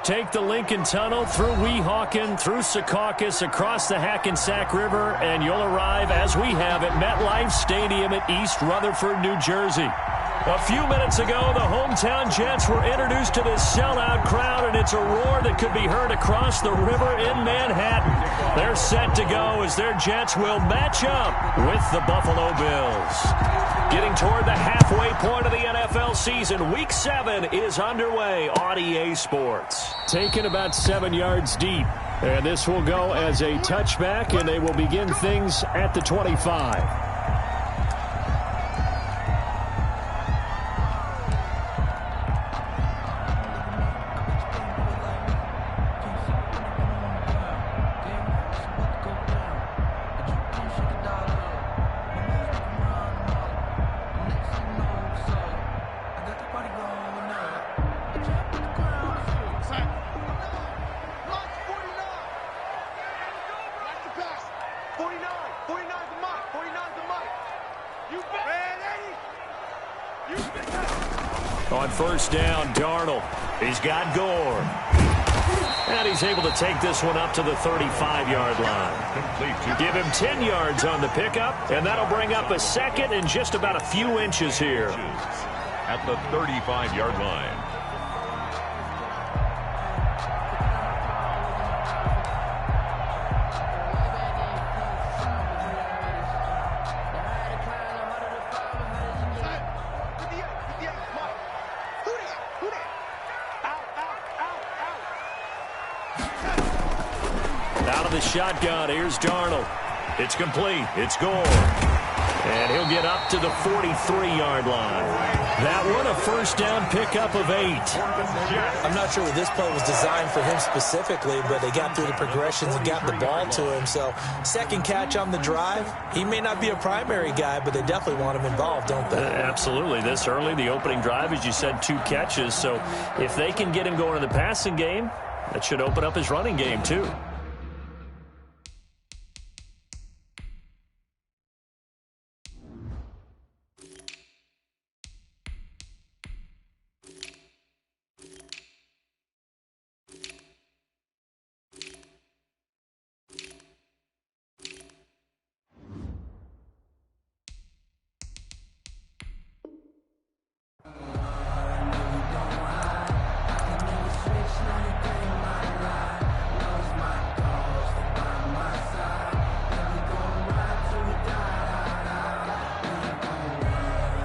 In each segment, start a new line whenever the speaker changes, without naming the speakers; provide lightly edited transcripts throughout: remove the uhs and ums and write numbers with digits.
Take the Lincoln Tunnel through Weehawken, through Secaucus, across the Hackensack River, and you'll arrive, as we have, at MetLife Stadium at East Rutherford, New Jersey. A few minutes ago, the hometown Jets were introduced to this sellout crowd, and it's a roar that could be heard across the river in Manhattan. They're set to go as their Jets will match up with the Buffalo Bills. Getting toward the halfway point of the NFL season, Week 7 is underway on EA Sports. Taken about 7 yards deep, and this will go as a touchback, and they will begin things at the 25. On first down, Darnold. He's got Gore. And he's able to take this one up to the 35-yard line. Give him 10 yards on the pickup, and that'll bring up a second and just about a few inches here.
At the 35-yard line.
Out of the shotgun, here's Darnold. It's complete. It's Gore. And he'll get up to the 43-yard line. That one, a first down pickup of 8.
I'm not sure that this play was designed for him specifically, but they got through the progressions and got the ball to him. So, second catch on the drive. He may not be a primary guy, but they definitely want him involved, don't they?
Absolutely. This early, the opening drive, as you said, 2 catches. So, if they can get him going in the passing game, that should open up his running game, too.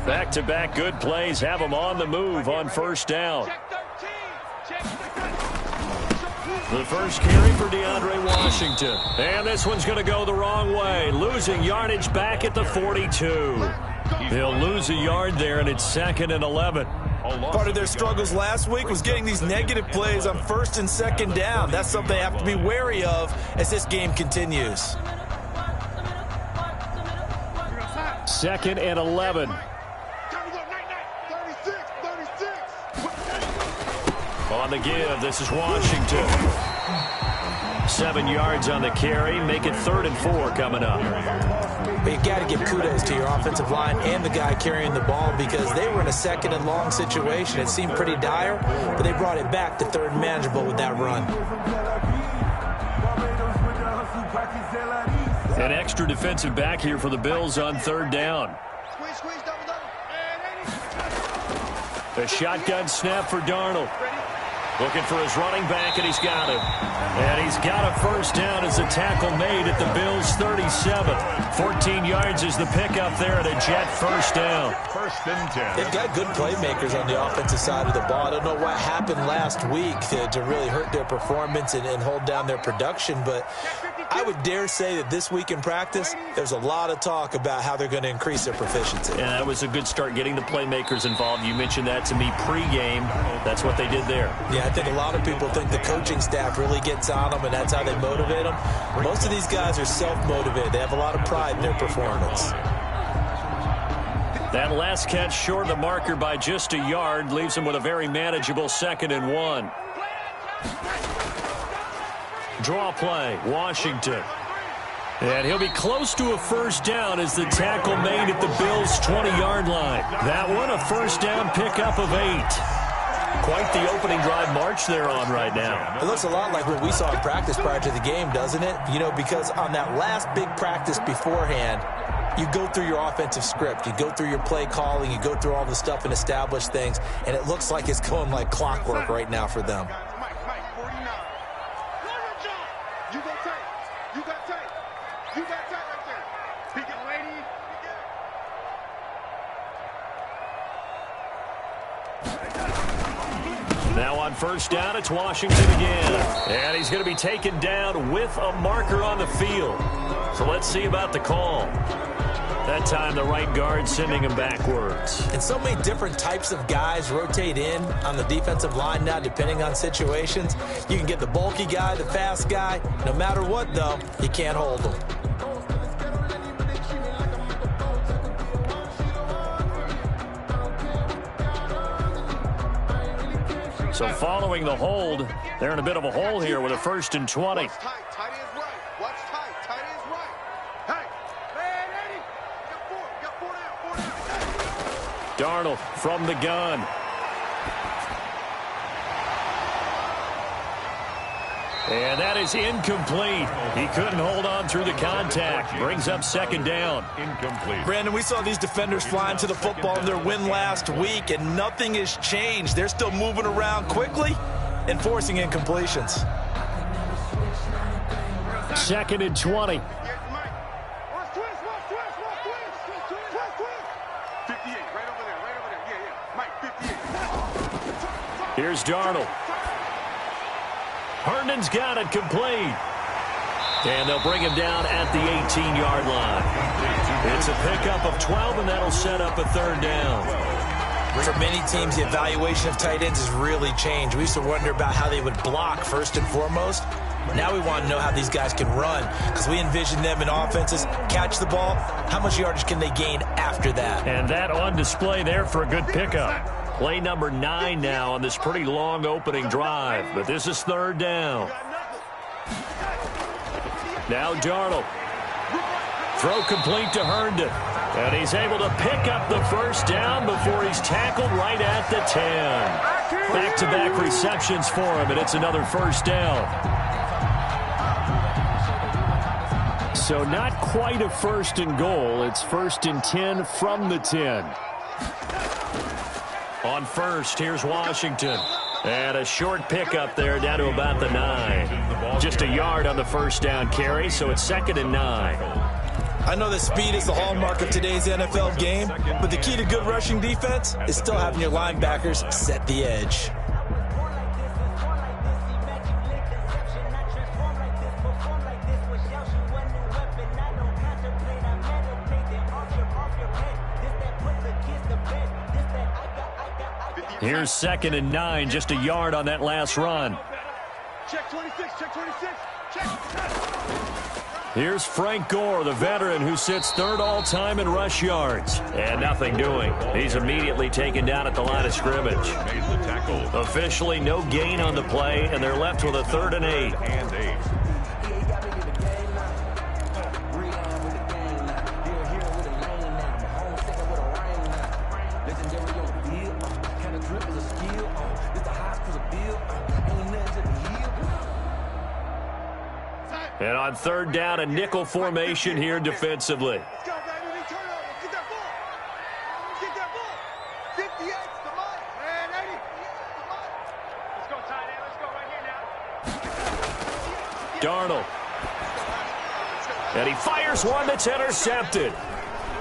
Back-to-back good plays have them on the move on first down. The first carry for DeAndre Washington. And this one's going to go the wrong way. Losing yardage back at the 42. He'll lose a yard there, and it's 2nd and 11.
Part of their struggles last week was getting these negative plays on first and second down. That's something they have to be wary of as this game continues.
2nd and 11. On the give, this is Washington. 7 yards on the carry. Make it 3rd and 4 coming up.
But you've got to give kudos to your offensive line and the guy carrying the ball because they were in a 2nd and long situation. It seemed pretty dire, but they brought it back to 3rd and manageable with that run.
An extra defensive back here for the Bills on 3rd down. A shotgun snap for Darnold. Looking for his running back, and he's got him. And he's got a first down as a tackle made at the Bills' 37. 14 yards is the pickup there at a Jet first down.
1st and 10.
They've got good playmakers on the offensive side of the ball. I don't know what happened last week to really hurt their performance and hold down their production, but I would dare say that this week in practice, there's a lot of talk about how they're going to increase their proficiency.
And that was a good start getting the playmakers involved. You mentioned that to me pregame. That's what they did there.
Yeah, I think a lot of people think the coaching staff really gets on them, and that's how they motivate them. Most of these guys are self-motivated. They have a lot of pride in their performance.
That last catch short of the marker by just a yard leaves them with a very manageable 2nd and 1. Draw play, Washington. And he'll be close to a first down as the tackle made at the Bills' 20-yard line. That one, a first down pickup of 8. Quite the opening drive march they're on right now.
It looks a lot like what we saw in practice prior to the game, doesn't it? You know, because on that last big practice beforehand, you go through your offensive script, you go through your play calling, you go through all the stuff and establish things, and it looks like it's going like clockwork right now for them.
Now on first down, it's Washington again. And he's going to be taken down with a marker on the field. So let's see about the call. That time the right guard sending him backwards.
And so many different types of guys rotate in on the defensive line now, depending on situations. You can get the bulky guy, the fast guy. No matter what, though, you can't hold them.
So following the hold, they're in a bit of a hole here with a 1st and 20.
Watch tight, tight is right. Watch tight, tight is right. Hey, man, Eddie, got four down.
Darnold from the gun. And that is incomplete. He couldn't hold on through the contact. Brings up 2nd down.
Incomplete.
Brandon, we saw these defenders flying to the football in their win last week, and nothing has changed. They're still moving around quickly and forcing incompletions.
2nd and 20.
58, right over there. Yeah, Mike, 58.
Here's Darnold. Herndon's got it complete. And they'll bring him down at the 18-yard line. It's a pickup of 12, and that'll set up a 3rd down.
For many teams, the evaluation of tight ends has really changed. We used to wonder about how they would block first and foremost. Now we want to know how these guys can run, because we envision them in offenses, catch the ball, how much yardage can they gain after that?
And that on display there for a good pickup. Play number 9 now on this pretty long opening drive, but this is 3rd down. Now Darnold. Throw complete to Herndon. And he's able to pick up the 1st down before he's tackled right at the 10. Back-to-back receptions for him, and it's another 1st down. So not quite a 1st and goal. It's 1st and 10 from the 10. On first, here's Washington. And a short pickup there down to about the 9. Just a yard on the 1st down carry, so it's 2nd and 9.
I know that speed is the hallmark of today's NFL game, but the key to good rushing defense is still having your linebackers set the edge.
Here's 2nd and 9, just a yard on that last run.
Check 26, check 26, check.
Here's Frank Gore, the veteran who sits 3rd all-time in rush yards. And nothing doing. He's immediately taken down at the line of scrimmage.
Made the tackle.
Officially no gain on the play, and they're left with a 3rd and 8.
And 8.
And on 3rd down, a nickel formation here defensively.
Let's go, baby. Turnover. Get that ball. Get that ball. 58's the money. Man, 80. Let's go, tight end. Let's go right here now.
Darnold. And he fires one that's intercepted.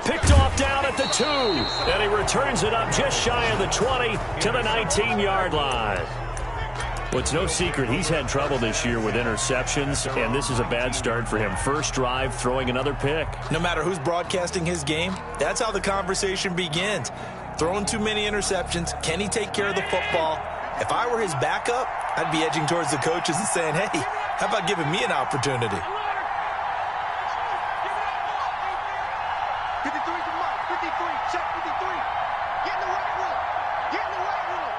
Picked off down at the 2. And he returns it up just shy of the 20 to the 19-yard line. Well, it's no secret he's had trouble this year with interceptions, and this is a bad start for him. First drive, throwing another pick.
No matter who's broadcasting his game, that's how the conversation begins. Throwing too many interceptions, can he take care of the football? If I were his backup, I'd be edging towards the coaches and saying, hey, how about giving me an opportunity?
53 to Mike. 53. Check 53. Get in the right room. Get in the right room.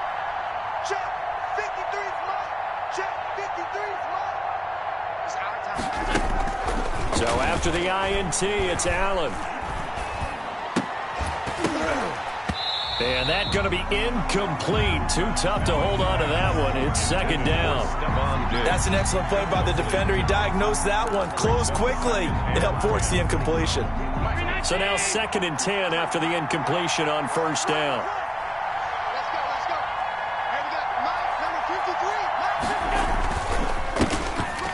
Check. 53's Mike. Check. 53's Mike. It's our time.
So after the INT, it's Allen. And that's going to be incomplete. Too tough to hold on to that one. It's second down.
That's an excellent play by the defender. He diagnosed that one, closed quickly, and helped force the incompletion.
So now 2nd and 10 after the incompletion on first down.
Let's go. Here we go. Mike, number 53.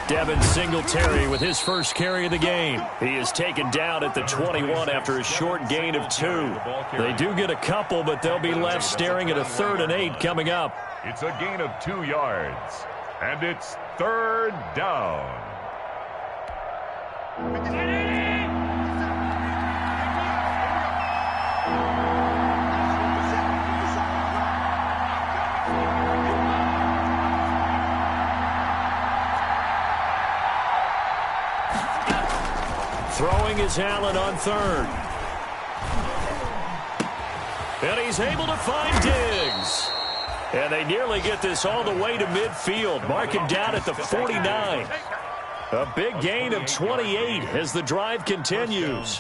Devin Singletary with his first carry of the game. He is taken down at the 21 after a short gain of 2. They do get a couple, but they'll be left staring at a 3rd and 8 coming up.
It's a gain of 2 yards, and it's 3rd down.
Throwing is Allen on 3rd. And he's able to find Diggs. And they nearly get this all the way to midfield. Mark him down at the 49. A big gain of 28 as the drive continues.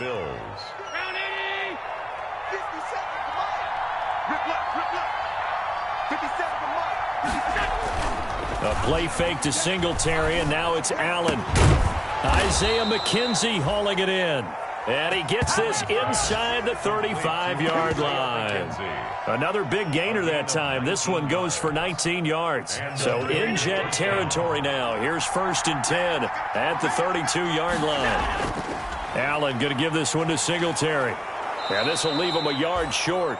A play fake to Singletary, and now it's Allen. Isaiah McKenzie hauling it in. And he gets this inside the 35-yard line. Another big gainer that time. This one goes for 19 yards. So in jet territory now. Here's 1st and 10 at the 32-yard line. Allen going to give this one to Singletary. And this will leave him a yard short.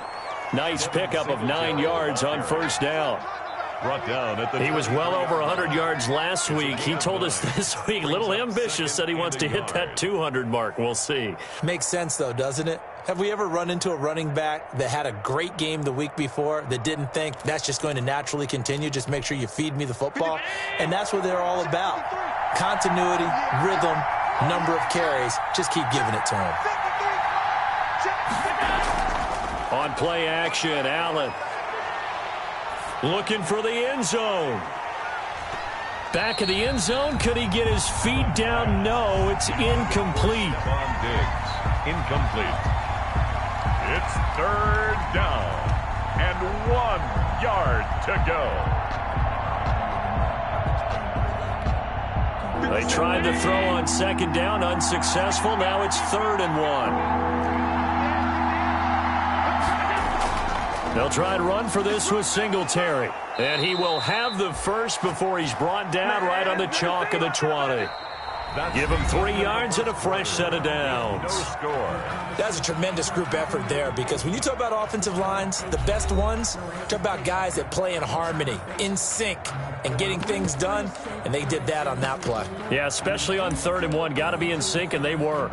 Nice pickup of 9 yards on first down.
Brought down at the
He was well over 100 yards last week. He told us this week, a little ambitious, that he wants to hit that 200 mark. We'll see.
Makes sense, though, doesn't it? Have we ever run into a running back that had a great game the week before that didn't think that's just going to naturally continue? Just make sure you feed me the football. And that's what they're all about. Continuity, rhythm, number of carries. Just keep giving it to him.
On play action, Allen. Looking for the end zone. Back of the end zone. Could he get his feet down? No, it's incomplete.
Diggs. Incomplete. It's 3rd down and 1 yard to go.
They tried to throw on 2nd down, unsuccessful. Now it's 3rd and 1. They'll try and run for this with Singletary. And he will have the first before he's brought down right on the chalk of the 20. Give him 3 yards and a fresh set of downs.
No score.
That's a tremendous group effort there, because when you talk about offensive lines, the best ones, talk about guys that play in harmony, in sync, and getting things done, and they did that on that play.
Yeah, especially on 3rd and 1. Got to be in sync, and they were.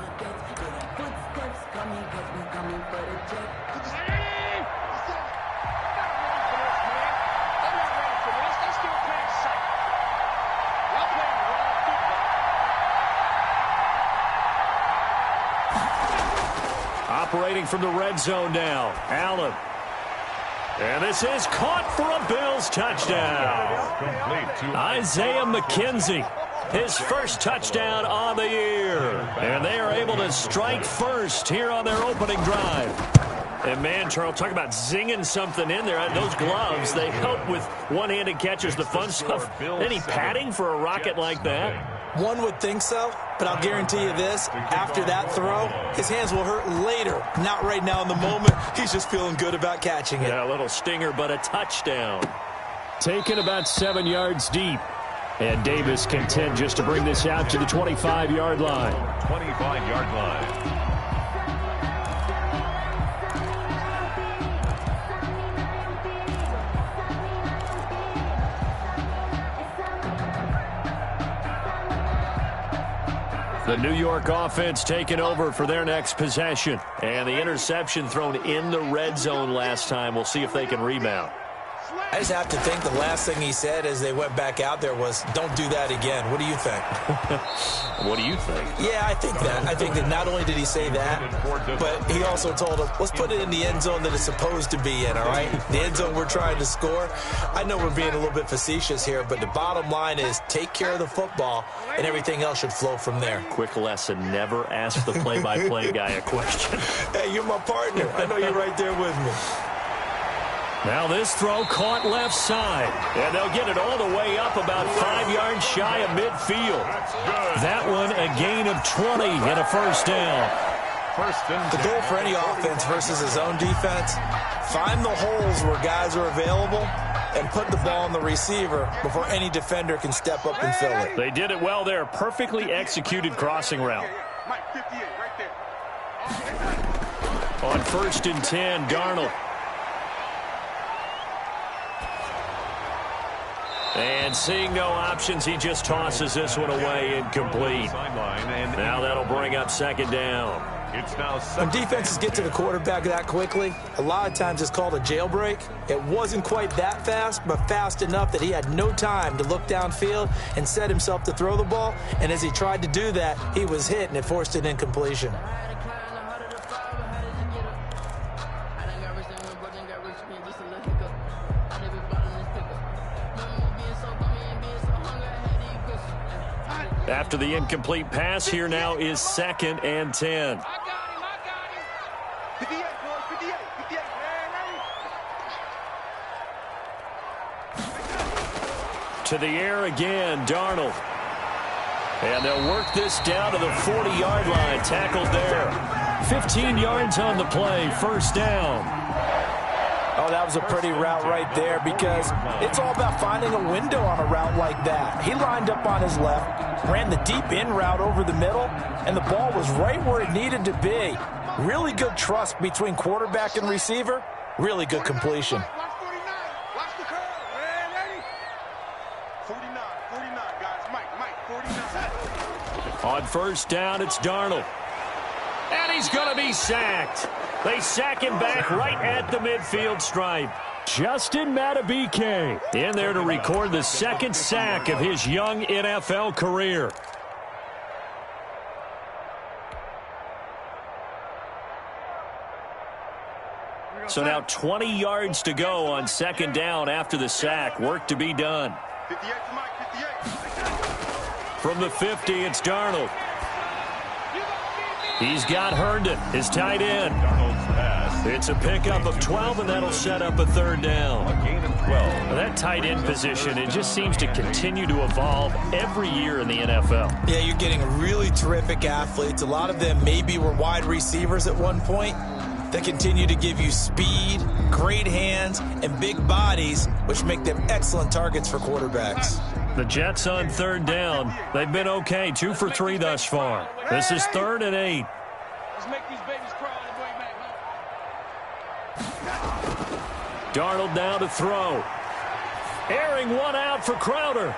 Operating from the red zone now. Allen. And this is caught for a Bills touchdown. Isaiah McKenzie. His first touchdown on the year. And they are able to strike first here on their opening drive. And man, Charles, talk about zinging something in there. Those gloves, they help with one-handed catches, the fun stuff. Any padding for a rocket like that?
One would think so, but I'll guarantee you this, after that throw, his hands will hurt later, not right now in the moment. He's just feeling good about catching it.
Yeah, a little stinger, but a touchdown. Taken about 7 yards deep. And Davis content just to bring this out to the 25-yard line.
25-yard line.
The New York offense taking over for their next possession. And the interception thrown in the red zone last time. We'll see if they can rebound.
I just have to think the last thing he said as they went back out there was, don't do that again. What do you think?
What do you think?
Yeah, I think that. I think that not only did he say that, but he also told him, let's put it in the end zone that it's supposed to be in, all right? The end zone we're trying to score. I know we're being a little bit facetious here, but the bottom line is take care of the football, and everything else should flow from there.
Quick lesson, never ask the play-by-play guy a question.
Hey, you're my partner. I know you're right there with me.
Now this throw caught left side. And they'll get it all the way up about 5 yards shy of midfield. That one a gain of 20 and a first down.
The goal for any offense versus his own defense, find the holes where guys are available and put the ball on the receiver before any defender can step up and fill it.
They did it well there. Perfectly executed crossing route. On 1st and 10, Darnold. And seeing no options, he just tosses this one away incomplete. Now that'll bring up 2nd down.
When defenses get to the quarterback that quickly, a lot of times it's called a jailbreak. It wasn't quite that fast, but fast enough that he had no time to look downfield and set himself to throw the ball. And as he tried to do that, he was hit, and it forced an incompletion.
After the incomplete pass, here now is 2nd and 10. To the air again, Darnold. And they'll work this down to the 40-yard line. Tackled there. 15 yards on the play. 1st down.
Oh, that was a pretty route right there because it's all about finding a window on a route like that. He lined up on his left, ran the deep in route over the middle, and the ball was right where it needed to be. Really good trust between quarterback and receiver. Really good completion.
On 1st down, it's Darnold. And he's going to be sacked. They sack him back right at the midfield stripe. Justin Madubuike in there to record the 2nd sack of his young NFL career. So now 20 yards to go on 2nd down after the sack. Work to be done. From the 50, it's Darnold. He's got Herndon, his tight end. It's a pickup of 12, and that'll set up a 3rd down. That tight end position, it just seems to continue to evolve every year in the NFL.
Yeah, you're getting really terrific athletes. A lot of them maybe were wide receivers at one point. They continue to give you speed, great hands, and big bodies, which make them excellent targets for quarterbacks.
The Jets on 3rd down. They've been okay, 2 for 3 thus far. This is 3rd and 8.
Let's make these babies cry on the way back.
Darnold now to throw. Airing one out for Crowder.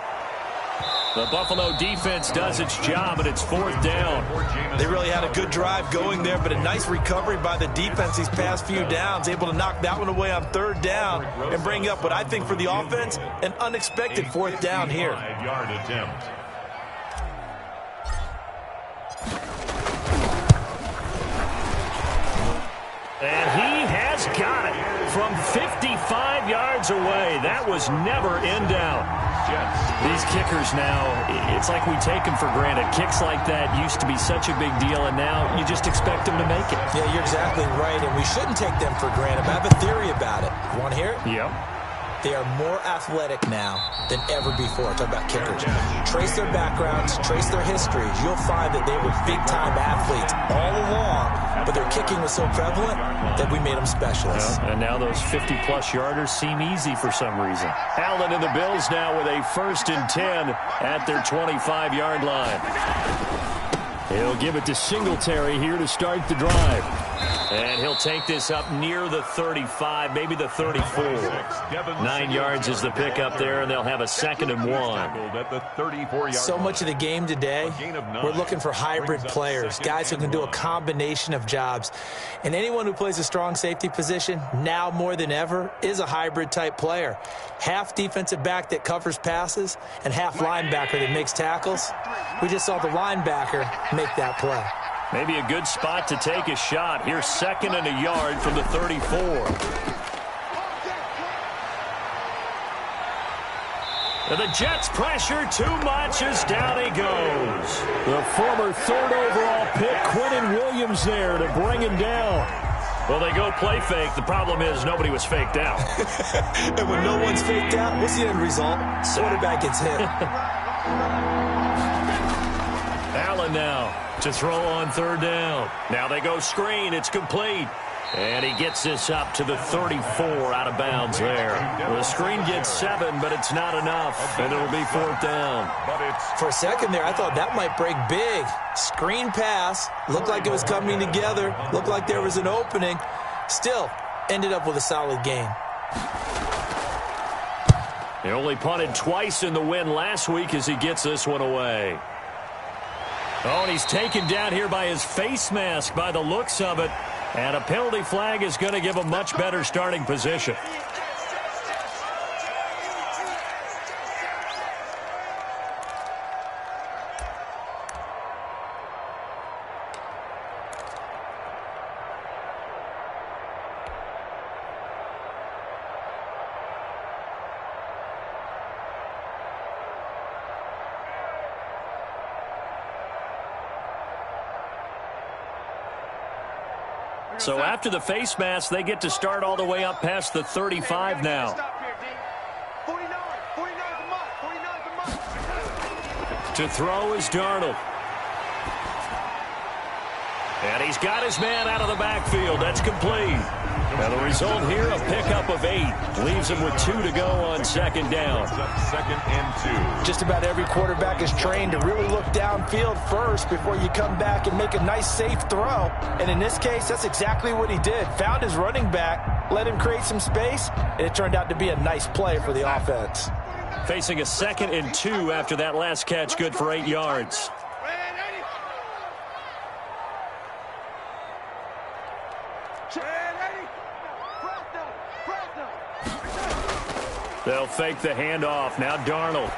The Buffalo defense does its job, and it's 4th down.
They really had a good drive going there, but a nice recovery by the defense these past few downs, able to knock that one away on 3rd down and bring up what I think for the offense, an unexpected 4th down here.
5-yard attempt.
And he has got it from 55 yards away. That was never in doubt. These kickers now, it's like we take them for granted. Kicks like that used to be such a big deal, and now you just expect them to make it.
Yeah, you're exactly right, and we shouldn't take them for granted. But I have a theory about it. You want to hear it?
Yep.
They are more athletic now than ever before. Talk about kickers. Trace their backgrounds, trace their histories. You'll find that they were big-time athletes all along, but their kicking was so prevalent that we made them specialists.
And now those 50-plus yarders seem easy for some reason. Allen and the Bills now with a 1st and 10 at their 25-yard line. He'll give it to Singletary here to start the drive. And he'll take this up near the 35, maybe the 34. 9 yards is the pickup there, and they'll have a 2nd and 1.
So much of the game today, we're looking for hybrid players, guys who can do a combination of jobs. And anyone who plays a strong safety position, now more than ever, is a hybrid-type player. Half defensive back that covers passes and half linebacker that makes tackles. We just saw the linebacker make that play.
Maybe a good spot to take a shot. Here's 2nd and a yard from the 34. And the Jets pressure too much as down he goes. The former 3rd overall pick, Quentin Williams, there to bring him down. Well, they go play fake. The problem is nobody was faked out.
And when no one's faked out, what's the end result? Quarterback gets hit.
Allen now to throw on third down. Now they go screen. It's complete. And he gets this up to the 34 out of bounds there. The screen gets 7, but it's not enough. And it'll be fourth down.
For a second there, I thought that might break big. Screen pass. Looked like it was coming together. Looked like there was an opening. Still, ended up with a solid game.
He only punted twice in the win last week as he gets this one away. Oh, and he's taken down here by his face mask by the looks of it. And a penalty flag is going to give him much better starting position. So after the face mask, they get to start all the way up past the 35 now. To throw is Darnold. And he's got his man out of the backfield. That's complete. Now the result here, a pickup of 8. Leaves him with 2 to go on second down.
Second and 2.
Just about every quarterback is trained to really look downfield first before you come back and make a nice, safe throw. And in this case, that's exactly what he did. Found his running back, let him create some space, and it turned out to be a nice play for the offense.
Facing a second and 2 after that last catch, good for 8 yards. They'll fake the handoff. Now Darnold.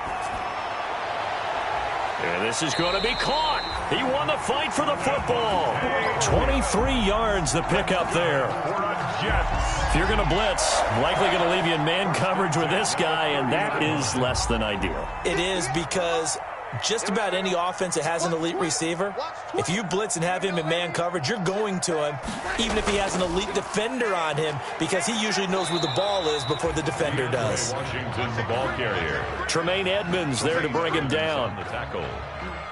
And this is going to be caught. He won the fight for the football. 23 yards the pickup there. If you're going to blitz, likely going to leave you in man coverage with this guy, and that is less than ideal.
It is, because just about any offense that has an elite receiver, if you blitz and have him in man coverage, you're going to him, even if he has an elite defender on him, because he usually knows where the ball is before the defender does.
Washington, the ball carrier.
Tremaine Edmonds there to bring him down.
The tackle.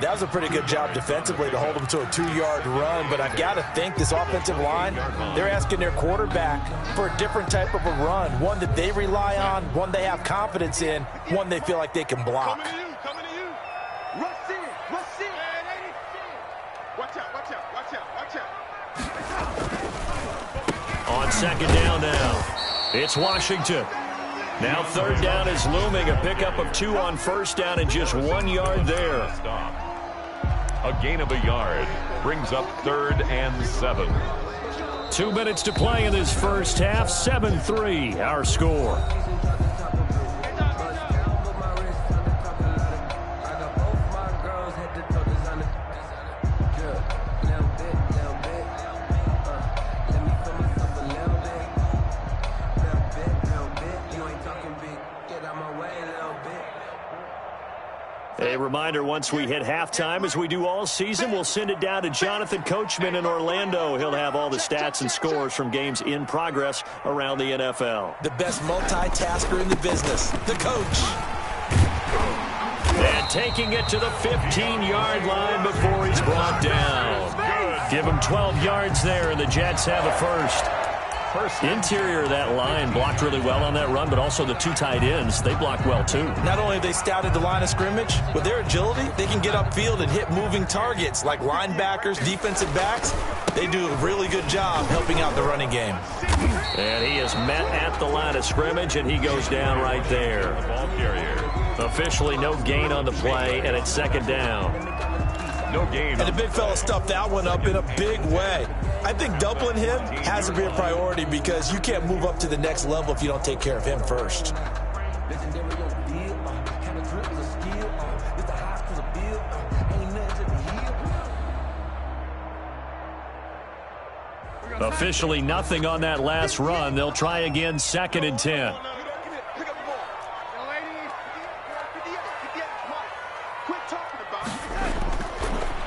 That was a pretty good job defensively to hold him to a 2-yard run, but I've got to think this offensive line, they're asking their quarterback for a different type of a run, one that they rely on, one they have confidence in, one they feel like they can block.
Coming to you. Rush in. Watch out.
On second down now, it's Washington. Now third down is looming, a pickup of 2 on first down and just 1 yard there.
A gain of a yard brings up 3rd and 7.
2 minutes to play in this first half. 7-3 our score. A reminder, once we hit halftime, as we do all season, we'll send it down to Jonathan Coachman in Orlando. He'll have all the stats and scores from games in progress around the NFL.
The best multitasker in the business, the coach.
And taking it to the 15-yard line before he's brought down. Give him 12 yards there, and the Jets have a first. Interior of that line blocked really well on that run, but also the 2 tight ends, they blocked well too.
Not only have they scouted the line of scrimmage, with their agility, they can get upfield and hit moving targets like linebackers, defensive backs. They do a really good job helping out the running game.
And he is met at the line of scrimmage, and he goes down right there.
Ball carrier.
Officially no gain on the play, and it's second down.
No gain.
And the big fella stuffed that one up in a big way. I think doubling him has to be a priority, because you can't move up to the next level if you don't take care of him first.
Officially nothing on that last run. They'll try again, 2nd and 10.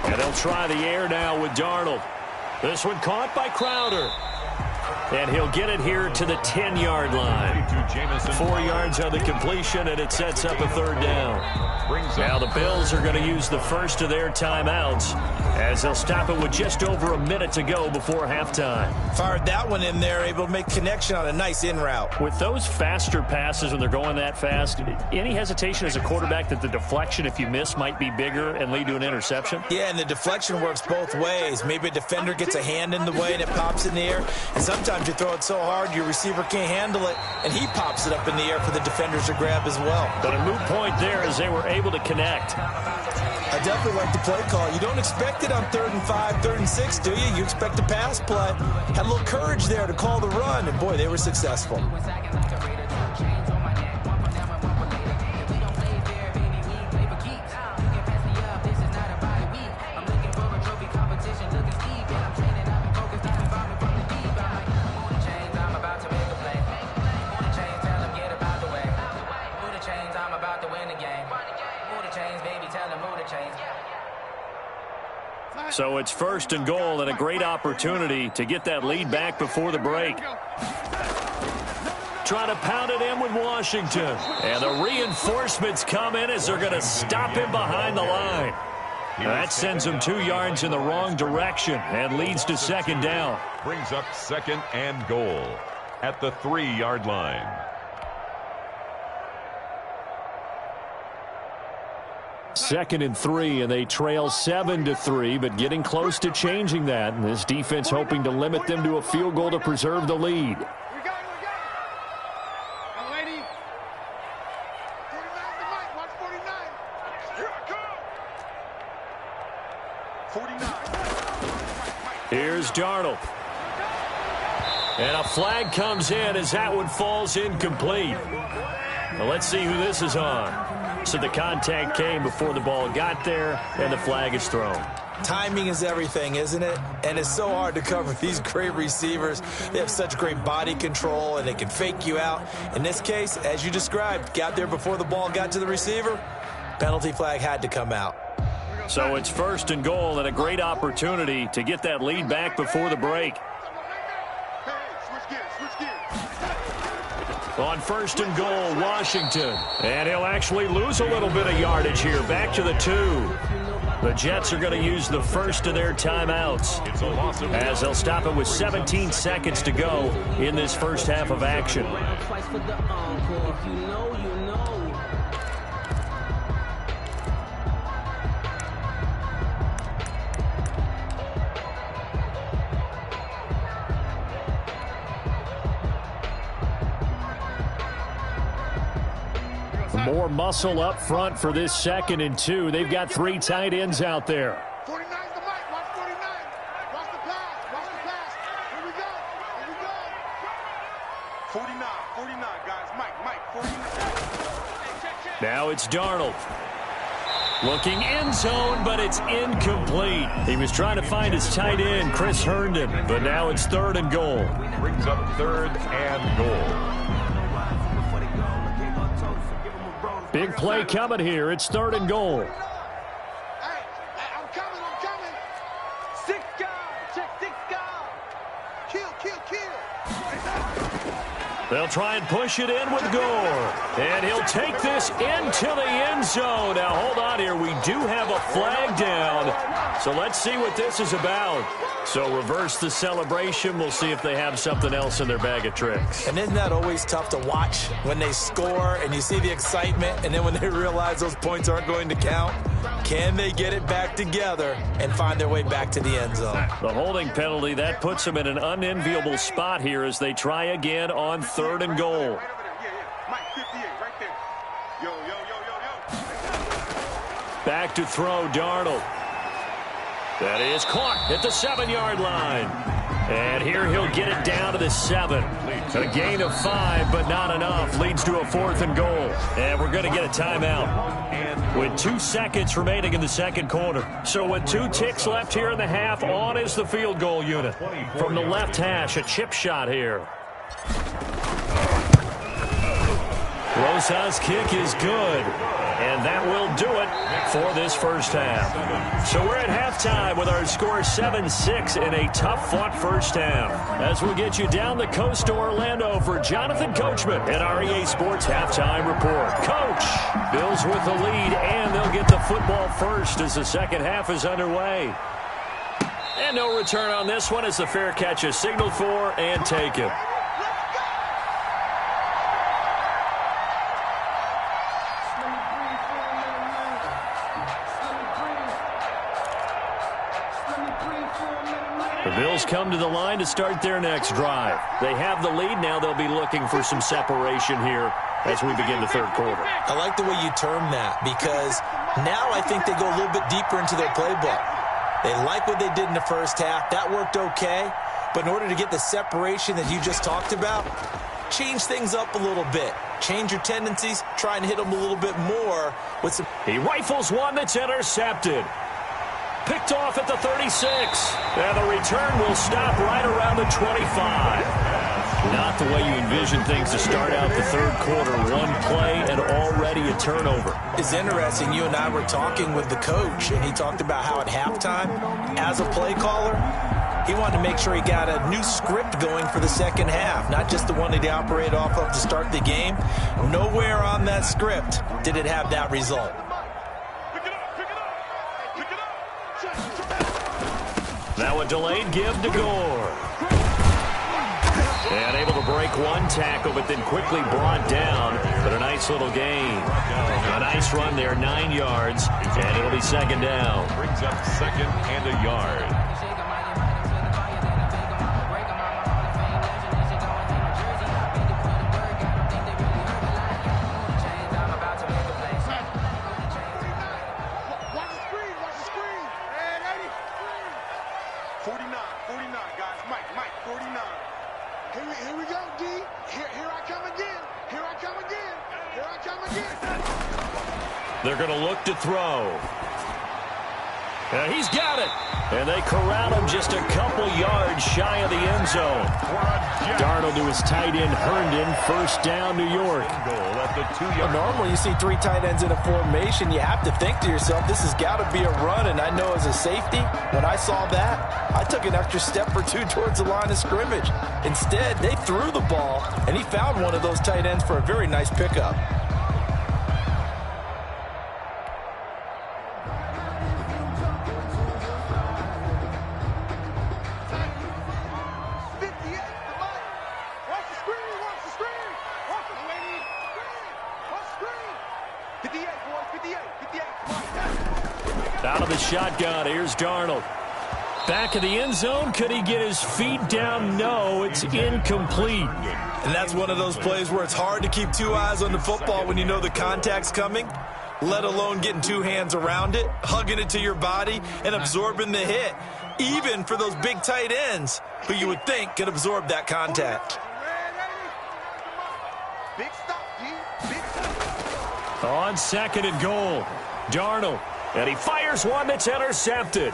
And they'll try the air now with Darnold. This one caught by Crowder. And he'll get it here to the 10-yard line. 4 yards on the completion, and it sets up a third down. Now the Bills are going to use the first of their timeouts as they'll stop it with just over a minute to go before halftime.
Fired that one in there, able to make connection on a nice in route.
With those faster passes when they're going that fast, any hesitation as a quarterback that the deflection, if you miss, might be bigger and lead to an interception?
Yeah, and the deflection works both ways. Maybe a defender gets a hand in the way and it pops in the air, and sometimes you throw it so hard your receiver can't handle it, and he pops it up in the air for the defenders to grab as well.
But a moot point there as they were able to connect.
I definitely like the play call. You don't expect it on 3rd and 5, 3rd and 6, do you? You expect a pass play. Had a little courage there to call the run, and boy, they were successful.
So it's 1st and goal and a great opportunity to get that lead back before the break. Trying to pound it in with Washington. And the reinforcements come in as they're going to stop him behind the line. That sends him 2 yards in the wrong direction and leads to 2nd down.
Brings up 2nd and goal at the 3-yard line.
2nd and 3, and they trail 7-3, but getting close to changing that. And this defense hoping to limit them to a field goal to preserve the lead.
We got it. Young lady. 49's the mic. Watch 49. Here I come. 49.
Here's Darnold. And a flag comes in as that one falls incomplete. Well, let's see who this is on. So the contact came before the ball got there, and the flag is thrown.
Timing is everything, isn't it? And it's so hard to cover these great receivers. They have such great body control, and they can fake you out. In this case, as you described, got there before the ball got to the receiver. Penalty flag had to come out.
So it's 1st and goal and a great opportunity to get that lead back before the break. On 1st and goal, Washington. And he'll actually lose a little bit of yardage here. Back to the 2. The Jets are going to use the first of their timeouts as they'll stop it with 17 seconds to go in this first half of action. More muscle up front for this 2nd and 2. They've got 3 tight ends out there.
49's the mic. Watch 49. Watch the pass. Watch the pass. Here we go. Here we go. 49, guys. Mike, 49.
Now it's Darnold. Looking end zone, but it's incomplete. He was trying to find his tight end, Chris Herndon, but now it's 3rd and goal.
Brings up 3rd and goal.
Big play coming here. It's 3rd and goal.
Hey, I'm coming. 6 guys. Check 6 guys. Kill.
They'll try and push it in with Gore. And he'll take this into the end zone. Now, hold on here. We do have a flag down. So let's see what this is about. So reverse the celebration. We'll see if they have something else in their bag of tricks.
And isn't that always tough to watch when they score and you see the excitement, and then when they realize those points aren't going to count? Can they get it back together and find their way back to the end zone?
The holding penalty, that puts them in an unenviable spot here as they try again on 3rd and goal.
Right over there. Yeah. Mike, 58, right there. Yo.
Back to throw, Darnold. That is caught at the 7-yard line. And here he'll get it down to the 7. A gain of 5, but not enough. Leads to a 4th and goal. And we're going to get a timeout with 2 seconds remaining in the 2nd quarter. So with 2 ticks left here in the half, on is the field goal unit. From the left hash, a chip shot here. Losa's kick is good, and that will do it for this first half. So we're at halftime with our score 7-6 in a tough-fought first half. As we get you down the coast to Orlando for Jonathan Coachman at our EA Sports Halftime Report. Coach, Bills with the lead, and they'll get the football first as the second half is underway. And no return on this one as the fair catch is signaled for and taken. The Bills come to the line to start their next drive. They have the lead. Now they'll be looking for some separation here as we begin the third quarter.
I like the way you term that because now I think they go a little bit deeper into their playbook. They like what they did in the first half. That worked okay. But in order to get the separation that you just talked about, change things up a little bit. Change your tendencies. Try and hit them a little bit more with some.
He rifles one that's intercepted. Picked off at the 36. And the return will stop right around the 25. Not the way you envision things to start out the third quarter. One play and already a turnover.
It's interesting. You and I were talking with the coach, and he talked about how at halftime, as a play caller, he wanted to make sure he got a new script going for the second half, not just the one that he operated off of to start the game. Nowhere on that script did it have that result.
Now a delayed give to Gore. And able to break one tackle, but then quickly brought down. But a nice little gain. A nice run there, 9 yards. And it'll be second down.
Brings up second and a yard.
They're going to look to throw. And he's got it. And they corral him just a couple yards shy of the end zone. Darnold to his tight end, Herndon. First down, New York.
Normally you see 3 tight ends in a formation. You have to think to yourself, this has got to be a run. And I know as a safety, when I saw that, I took an extra step or 2 towards the line of scrimmage. Instead, they threw the ball, and he found one of those tight ends for a very nice pickup.
Out of the shotgun, here's Darnold. Back of the end zone, could he get his feet down? No, it's incomplete.
And that's one of those plays where it's hard to keep 2 eyes on the football when you know the contact's coming, let alone getting 2 hands around it, hugging it to your body, and absorbing the hit, even for those big tight ends who you would think could absorb that contact.
On second and goal, Darnold. And he fires one that's intercepted.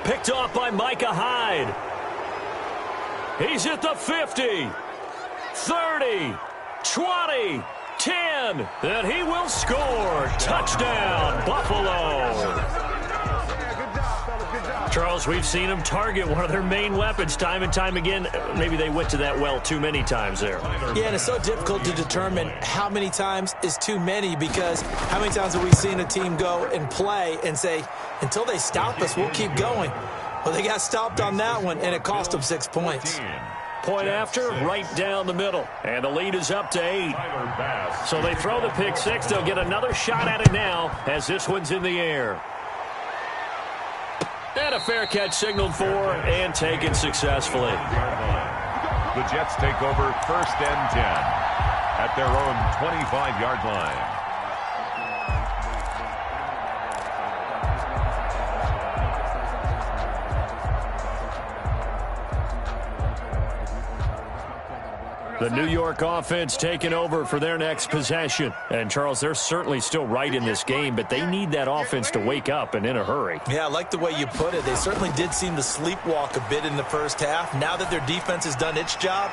Picked off by Micah Hyde. He's at the 50, 30, 20, 10. And he will score. Touchdown, Buffalo. Charles, we've seen them target one of their main weapons time and time again. Maybe they went to that well too many times there.
Yeah, and it's so difficult to determine how many times is too many because how many times have we seen a team go and play and say, until they stop us, we'll keep going. Well, they got stopped on that one, and it cost them 6 points.
Point after, right down the middle. And the lead is up to 8. So they throw the pick 6. They'll get another shot at it now as this one's in the air. And a fair catch signaled for and taken successfully.
The Jets take over first and 10 at their own 25-yard line.
The New York offense taking over for their next possession. And, Charles, they're certainly still right in this game, but they need that offense to wake up and in a hurry.
Yeah, I like the way you put it. They certainly did seem to sleepwalk a bit in the first half. Now that their defense has done its job,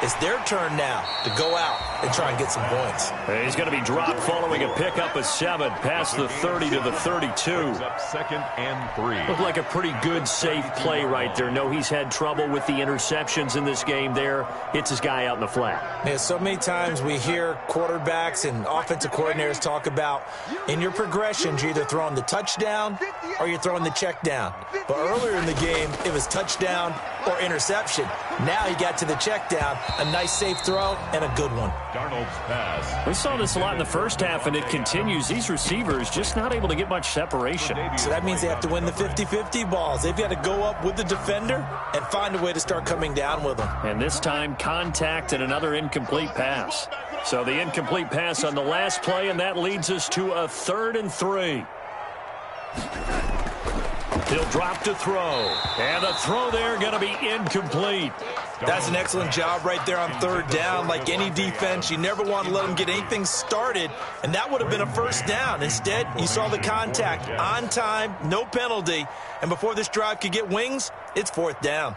It's their turn now to go out and try and get some points.
He's going to be dropped following a pickup of 7 past the 30 to the 32.
Up 2nd and 3.
Looked like a pretty good, safe play right there. No, he's had trouble with the interceptions in this game there. Hits his guy out in the flat.
Yeah, so many times we hear quarterbacks and offensive coordinators talk about in your progressions, you're either throwing the touchdown or you're throwing the check down. But earlier in the game, it was touchdown or interception. Now he got to the check down, a nice safe throw, and a good one.
Darnold's pass.
We saw this a lot in the first half, and it continues. These receivers just not able to get much separation.
So that means they have to win the 50-50 balls. They've got to go up with the defender and find a way to start coming down with them.
And this time, contact and another incomplete pass. So the incomplete pass on the last play, and that leads us to a 3rd and 3. He'll drop to throw. And the throw there going to be incomplete.
That's an excellent job right there on 3rd down. Like any defense, you never want to let them get anything started, and that would have been a 1st down. Instead, you saw the contact on time, no penalty, and before this drive could get wings, it's 4th down.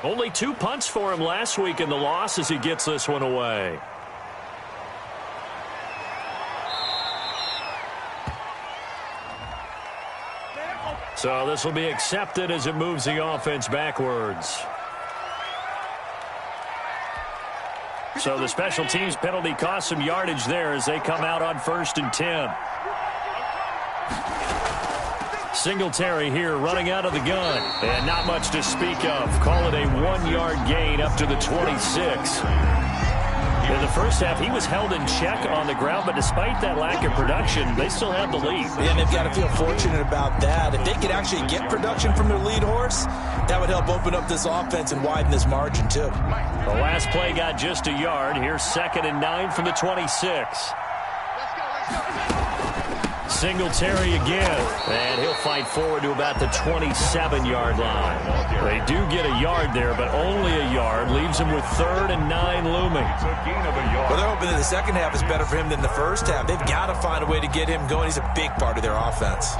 Only 2 punts for him last week in the loss as he gets this one away. So this will be accepted as it moves the offense backwards. So the special teams penalty cost some yardage there as they come out on 1st and 10. Singletary here running out of the gun. And not much to speak of. Call it a 1-yard gain up to the 26. In the first half, he was held in check on the ground, but despite that lack of production, they still have the lead.
Yeah, and they've got to feel fortunate about that. If they could actually get production from their lead horse, that would help open up this offense and widen this margin, too.
The last play got just a yard. Here's 2nd and 9 from the 26. Singletary again, and he'll fight forward to about the 27-yard line. They do get a yard there, but only a yard. Leaves him with 3rd and 9 looming.
Well, they're hoping that the second half is better for him than the first half. They've got to find a way to get him going. He's a big part of their offense.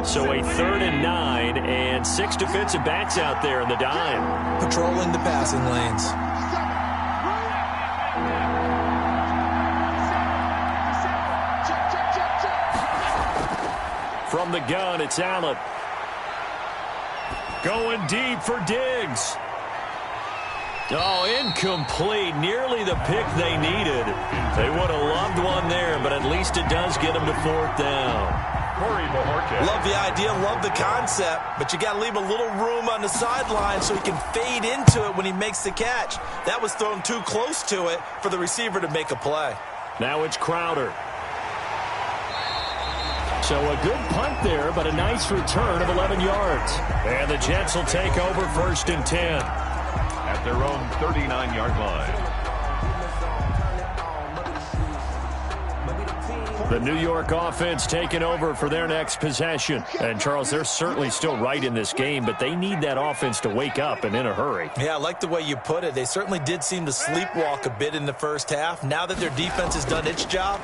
So a 3rd and 9 and 6 defensive backs out there in the dime.
Patrolling the passing lanes.
From the gun, it's Allen. Going deep for Diggs. Oh, incomplete. Nearly the pick they needed. They would have loved one there, but at least it does get them to 4th down.
Love the idea, love the concept, but you got to leave a little room on the sideline so he can fade into it when he makes the catch. That was thrown too close to it for the receiver to make a play.
Now it's Crowder. So a good punt there, but a nice return of 11 yards. And the Jets will take over 1st and 10.
At their own 39-yard line.
The New York offense taking over for their next possession. And, Charles, they're certainly still right in this game, but they need that offense to wake up and in a hurry.
Yeah, I like the way you put it. They certainly did seem to sleepwalk a bit in the first half. Now that their defense has done its job,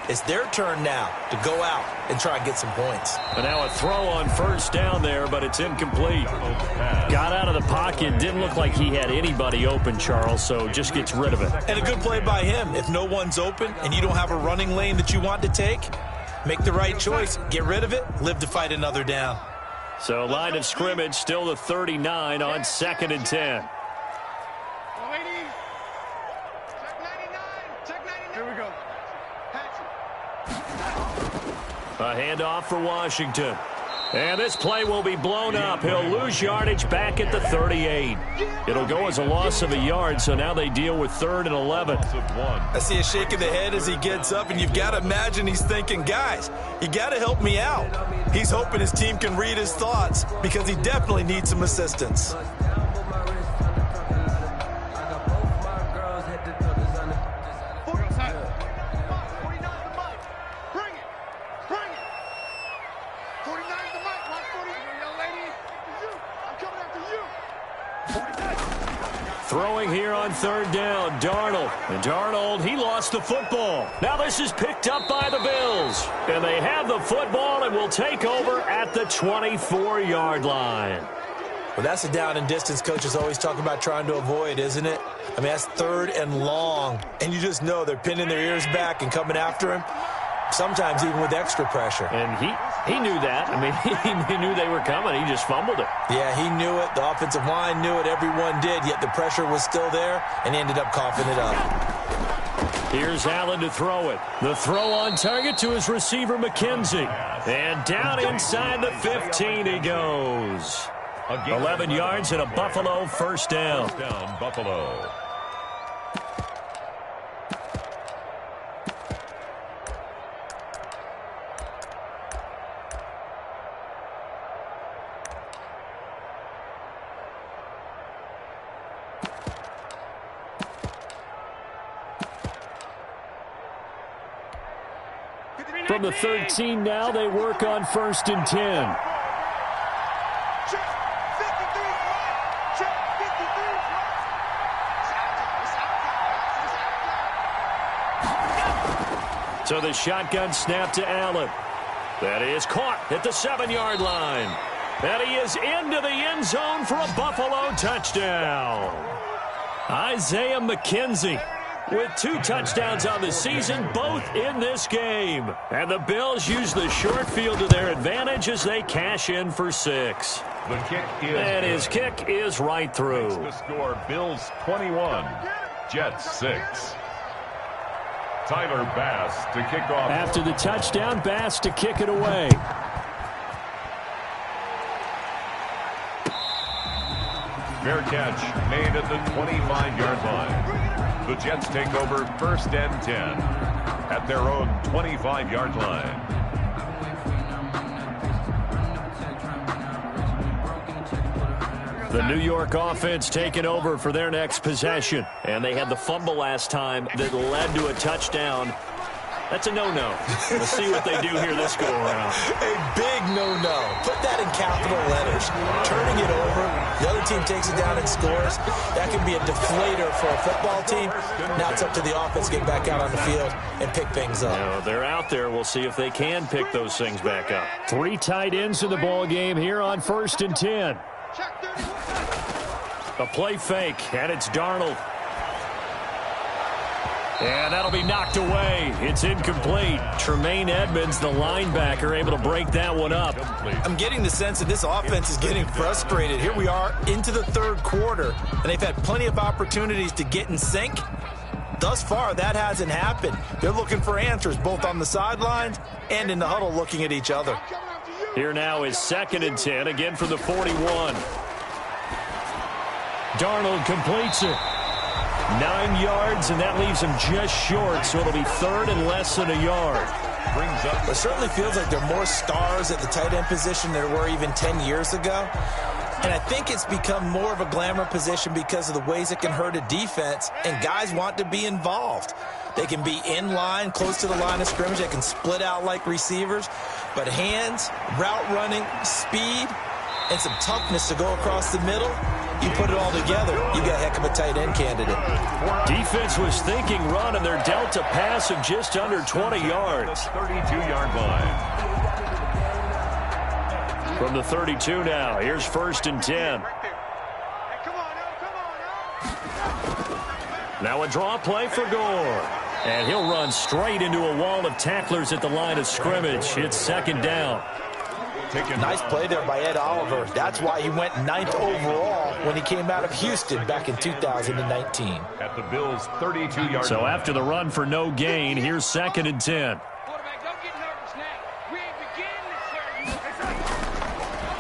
it's their turn now to go out and try and get some points.
And now a throw on 1st down there, but it's incomplete. Got out of the pocket. Didn't look like he had anybody open, Charles, so just gets rid of it.
And a good play by him. If no one's open and you don't have a running lane that you want to take, make the right choice. Get rid of it. Live to fight another down.
So line of scrimmage still the 39 on 2nd and 10. A handoff for Washington. And this play will be blown up. He'll lose yardage back at the 38. It'll go as a loss of a yard, so now they deal with 3rd and 11.
I see a shake of the head as he gets up, and you've got to imagine he's thinking, guys, you got to help me out. He's hoping his team can read his thoughts because he definitely needs some assistance.
Throwing here on third down, Darnold. And Darnold, he lost the football. Now this is picked up by the Bills. And they have the football and will take over at the 24-yard line.
Well, that's a down and distance coaches always talk about trying to avoid, isn't it? I mean, that's third and long. And you just know they're pinning their ears back and coming after him, sometimes even with extra pressure.
And he knew that. I mean, he knew they were coming. He just fumbled it.
Yeah, he knew it. The offensive line knew it. Everyone did, yet the pressure was still there, and he ended up coughing it up.
Here's Allen to throw it. The throw on target to his receiver, McKenzie. And down inside the 15 he goes. 11 yards and a Buffalo first down.
Buffalo.
From the 13 now, they work on 1st and 10. So the shotgun snap to Allen. That is caught at the 7-yard line. And he is into the end zone for a Buffalo touchdown. Isaiah McKenzie with 2 touchdowns on the season, both in this game. And the Bills use the short field to their advantage as they cash in for 6.
The kick is
and his kick is right through.
The score, Bills 21, Jets 6. Tyler Bass to kick off.
After the touchdown, Bass to kick it away.
Fair catch made at the 25-yard line. The Jets take over 1st and 10 at their own 25-yard line.
The New York offense taking over for their next possession. And they had the fumble last time that led to a touchdown. That's a no-no. Let's see what they do here this go-around.
A big no-no. Put that in capital letters. Turning it over, the other team takes it down and scores. That can be a deflator for a football team. Now it's up to the offense to get back out on the field and pick things up.
Now, they're out there. We'll see if they can pick those things back up. 3 tight ends in the ball game here on 1st and 10. A play fake, and it's Darnold. And that'll be knocked away. It's incomplete. Tremaine Edmonds, the linebacker, able to break that one up.
I'm getting the sense that this offense is getting frustrated. Here we are into the 3rd quarter, and they've had plenty of opportunities to get in sync. Thus far, that hasn't happened. They're looking for answers both on the sidelines and in the huddle looking at each other.
Here now is 2nd and 10, again from the 41. Darnold completes it. 9 yards, and that leaves him just short, so it'll be 3rd and less than a yard.
Brings up.
It certainly feels like there are more stars at the tight end position than there were even 10 years ago. And I think it's become more of a glamour position because of the ways it can hurt a defense, and guys want to be involved. They can be in line, close to the line of scrimmage. They can split out like receivers. But hands, route running, speed, and some toughness to go across the middle, you put it all together, you got a heck of a tight end candidate.
Defense was thinking run, and they're dealt a pass of just under 20 yards.
32-yard line.
From the 32 now, here's 1st and 10. Now a draw play for Gore. And he'll run straight into a wall of tacklers at the line of scrimmage. It's 2nd down.
Nice play there by Ed Oliver. That's why he went 9th overall when he came out of Houston back in 2019.
At the Bills' 32-yard
So
line.
after the run for no gain, here's 2nd and 10.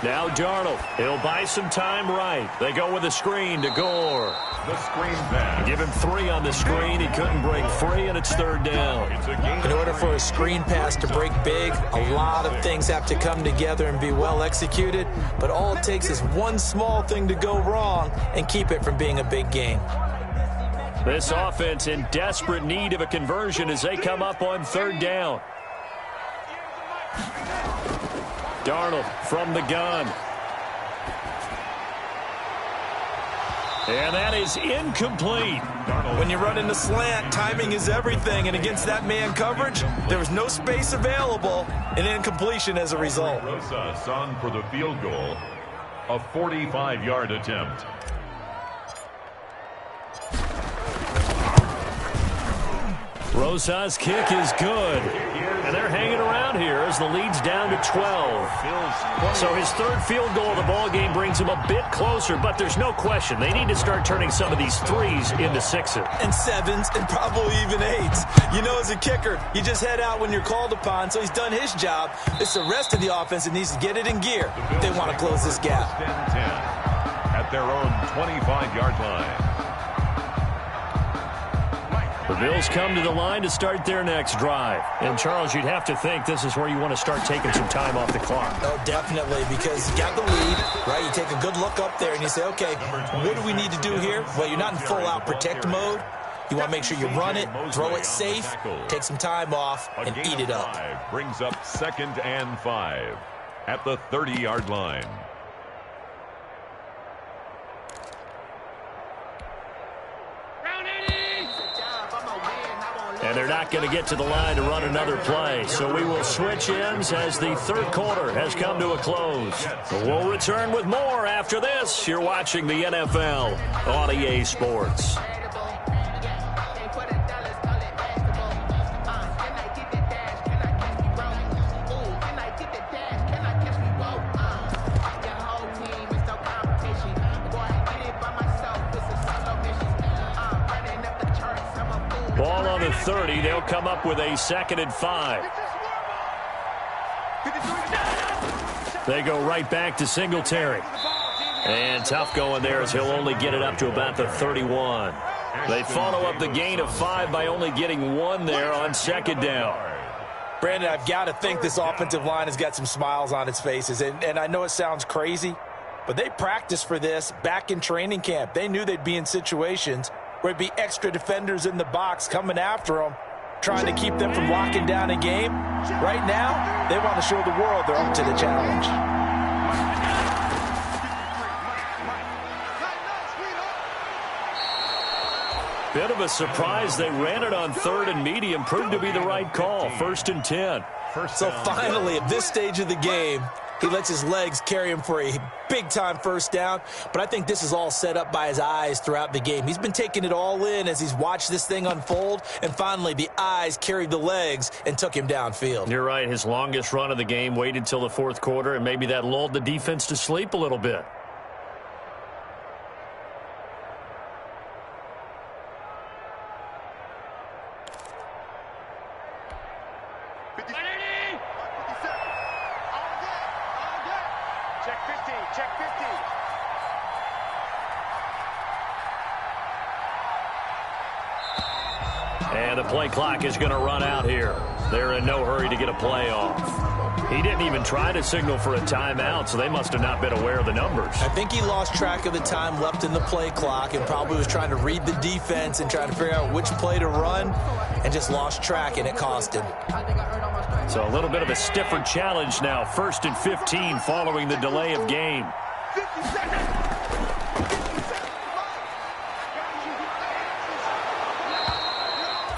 Now Darnold. He'll buy some time right. They go with a screen to Gore.
The screen pass.
Give him 3 on the screen. He couldn't break free, and it's 3rd down.
It's a gain.
In order for a screen pass to break big, a lot of things have to come together and be well executed. But all it takes is one small thing to go wrong and keep it from being a big game.
This offense in desperate need of a conversion as they come up on 3rd down. Darnold from the gun. And that is incomplete.
When you run in the slant, timing is everything. And against that man coverage, there was no space available. An incompletion as a result.
Rosas on for the field goal. A 45-yard attempt.
Rosas' kick is good. And they're hanging around here as the lead's down to 12. So his third field goal of the ball game brings him a bit closer, but there's no question they need to start turning some of these threes into sixes.
And sevens and probably even eights. You know, as a kicker, you just head out when you're called upon, so he's done his job. It's the rest of the offense that needs to get it in gear if they want to close this gap.
10 at their own 25-yard line.
The Bills come to the line to start their next drive. And, Charles, you'd have to think this is where you want to start taking some time off the clock.
Oh, definitely, because you got the lead, right? You take a good look up there and you say, okay, what do we need to do here? Well, you're not in full-out protect mode. You want to make sure you run it, throw it safe, take some time off, and eat it up.
Brings up 2nd and 5 at the 30-yard line.
And they're not going to get to the line to run another play. So we will switch ends as the third quarter has come to a close. We'll return with more after this. You're watching the NFL on EA Sports. Ball on the 30. They'll come up with a 2nd and 5. They go right back to Singletary. And tough going there as he'll only get it up to about the 31. They follow up the gain of 5 by only getting 1 there on 2nd down.
Brandon, I've got to think this offensive line has got some smiles on its faces. And I know it sounds crazy, but they practiced for this back in training camp. They knew they'd be in situations where there'd be extra defenders in the box coming after them, trying to keep them from locking down a game. Right now, they want to show the world they're up to the challenge.
Bit of a surprise. They ran it on 3rd and medium. Proved to be the right call. 1st and 10.
So finally, at this stage of the game, he lets his legs carry him for a big-time first down. But I think this is all set up by his eyes throughout the game. He's been taking it all in as he's watched this thing unfold. And finally, the eyes carried the legs and took him downfield.
You're right. His longest run of the game waited till the 4th quarter, and maybe that lulled the defense to sleep a little bit. And the play clock is going to run out here. They're in no hurry to get a play off. He didn't even try to signal for a timeout, so they must have not been aware of the numbers.
I think he lost track of the time left in the play clock and probably was trying to read the defense and trying to figure out which play to run and just lost track, and it cost him.
So a little bit of a stiffer challenge now. 1st and 15 following the delay of game.
50 seconds.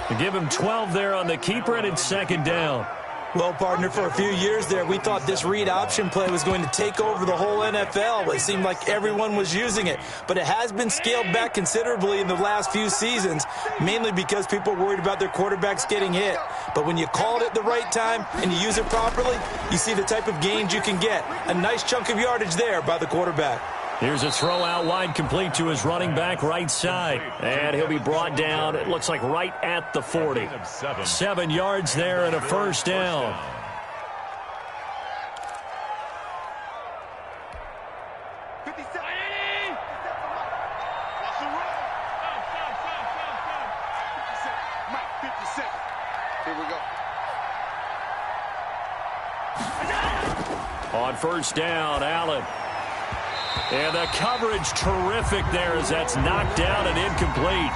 To give him 12 there on the keeper, and it's 2nd down.
Well, partner, for a few years there, we thought this read option play was going to take over the whole NFL. It seemed like everyone was using it. But it has been scaled back considerably in the last few seasons, mainly because people are worried about their quarterbacks getting hit. But when you call it at the right time and you use it properly, you see the type of gains you can get. A nice chunk of yardage there by the quarterback.
Here's a throw out wide, complete to his running back right side. And he'll be brought down, it looks like right at the 40. 7 yards there and a first down.
Here we go.
On first down, Allen. And the coverage terrific there as that's knocked down and incomplete.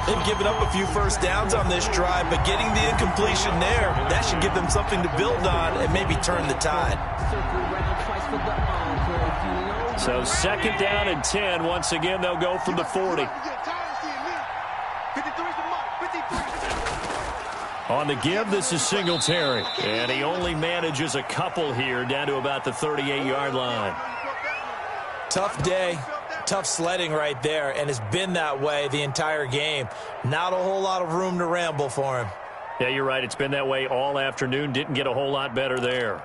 They've given up a few first downs on this drive, but getting the incompletion there, that should give them something to build on and maybe turn the tide.
So 2nd down and 10. Once again, they'll go from the 40. On the give, this is Singletary. And he only manages a couple here down to about the 38-yard line.
Tough day, tough sledding right there, and it's been that way the entire game. Not a whole lot of room to ramble for him.
Yeah, you're right. It's been that way all afternoon. Didn't get a whole lot better there.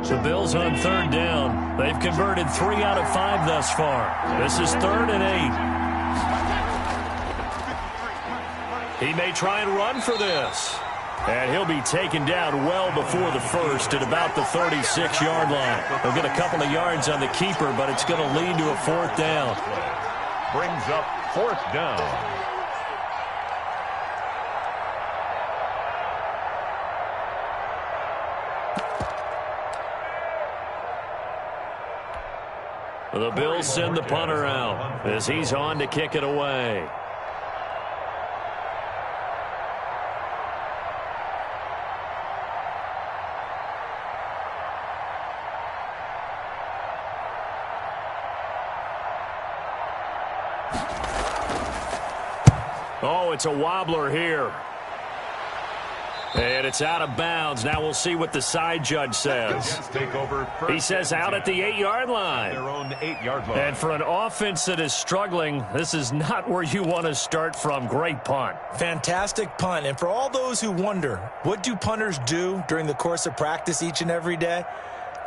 The Bills on 3rd down. They've converted 3 out of 5 thus far. This is 3rd and 8. He may try and run for this. And he'll be taken down well before the first at about the 36-yard line. He'll get a couple of yards on the keeper, but it's going to lead to a 4th down.
Brings up 4th down.
The Bills send the punter out as he's on to kick it away. Oh, it's a wobbler here. And it's out of bounds. Now we'll see what the side judge says. He says out at the 8-yard line.
Their own 8-yard line.
And for an offense that is struggling, this is not where you want to start from. Great punt.
Fantastic punt. And for all those who wonder, what do punters do during the course of practice each and every day?